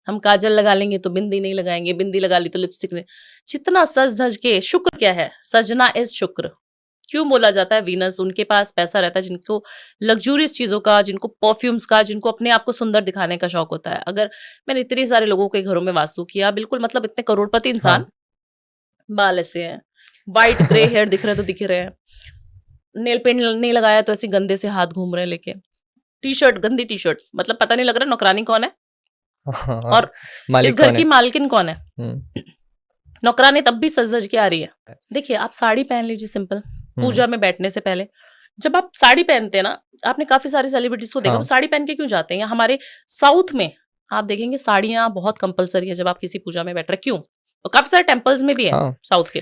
हम काजल लगा लेंगे तो बिंदी नहीं लगाएंगे, बिंदी लगा ली तो लिपस्टिक नहीं। जितना सज धज के, शुक्र क्या है, सजना इज शुक्र। क्यों बोला जाता है वीनस? उनके पास पैसा रहता है जिनको लग्जूरियस चीजों का, जिनको परफ्यूम्स का, जिनको अपने आप को सुंदर दिखाने का शौक होता है। अगर मैंने इतने सारे लोगों के घरों में वास्तु किया, बिल्कुल मतलब इतने करोड़पति इंसान, हाँ। बाल ऐसे हैं, वाइट ग्रे हेयर दिख रहे तो दिख रहे हैं, नेल पेंट नहीं लगाया तो ऐसे गंदे से हाथ घूम रहे हैं लेके, टी शर्ट गंदी टी शर्ट, मतलब पता नहीं लग रहा नौकरानी कौन है हाँ, और इस मालिक घर कौन की है? मालकिन कौन है। हम्म। नौकरानी तब भी सज धज के आ रही है। देखिए आप साड़ी पहन लीजिए सिंपल, हम्म। पूजा में बैठने से पहले जब आप साड़ी पहनते हैं ना, आपने काफी सारे सेलिब्रिटीज को देखा वो हाँ। साड़ी पहन के क्यों जाते हैं। या हमारे साउथ में आप देखेंगे साड़ियां बहुत कंपलसरी है जब आप किसी पूजा में बैठ रहे, क्यों? और काफी सारे टेम्पल्स में भी है हाँ। साउथ के,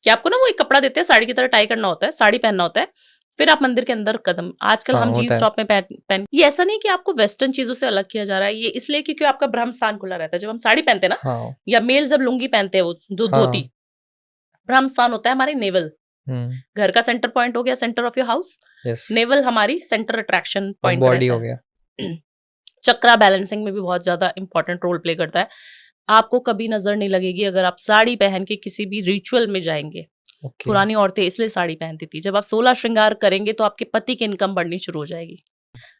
कि आपको ना वो एक कपड़ा देते हैं साड़ी की तरह, टाई करना होता है, साड़ी पहनना होता है, फिर आप मंदिर के अंदर कदम। आजकल हाँ हम होता जीन्स है। टॉप में पहन ये ऐसा नहीं कि आपको वेस्टर्न चीजों से अलग किया जा रहा है, ये इसलिए क्योंकि आपका ब्रह्म स्थान खुला रहता है जब हम साड़ी पहनते हैं ना, हाँ। या मेल जब लुंगी पहनते हैं वो धोती, हाँ। ब्रह्म स्थान होता है हमारे नेवल। हम्म। घर का सेंटर पॉइंट हो गया, centre of your house, yes. Naval हमारी सेंटर अट्रैक्शन और पॉइंट बॉडी रहता हो गया। है। चक्रा बैलेंसिंग में भी बहुत ज्यादा इंपॉर्टेंट रोल प्ले करता है। आपको कभी नजर नहीं लगेगी अगर आप साड़ी पहन के किसी भी रिचुअल में जाएंगे। ओके। पुरानी औरतें इसलिए साड़ी पहनती थी, जब आप 16 श्रृंगार करेंगे तो आपके पति की इनकम बढ़नी शुरू हो जाएगी।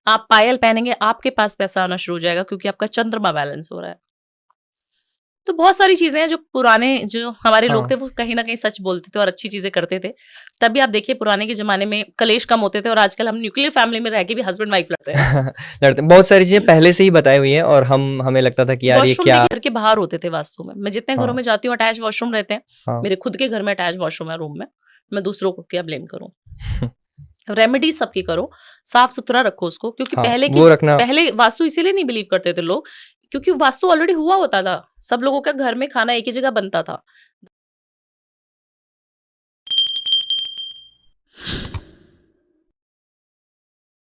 आप पायल पहनेंगे, आपके पास पैसा आना शुरू हो जाएगा क्योंकि आपका चंद्रमा बैलेंस हो रहा है। तो बहुत सारी चीजें हैं जो पुराने जो हमारे लोग थे हाँ। वो कहीं ना कहीं सच बोलते थे और अच्छी चीजें करते थे। तभी आप देखिए पुराने के जमाने में कलेश कम होते थे और आजकल हम न्यूक्लियर फैमिली में रह के भी हस्बैंड वाइफ लड़ते हैं। लड़ते बहुत सारी चीजें पहले से ही बताई हुई हैं और हमें लगता था कि यार ये वॉशरूम क्या। देखिए घर के बाहर होते थे वास्तु में। मैं जितने घरों हाँ। में जाती हूँ अटैच वॉशरूम रहते हैं। हाँ। मेरे खुद के घर में अटैच वॉशरूम है रूम में। मैं दूसरों को क्या ब्लेम करूं। रेमेडी सबकी करो, साफ सुथरा रखो उसको, क्योंकि हाँ वो रखना। पहले वास्तु इसीलिए नहीं बिलीव करते थे लोग, क्योंकि वास्तु ऑलरेडी हुआ होता था। सब लोगों का घर में खाना एक ही जगह बनता था।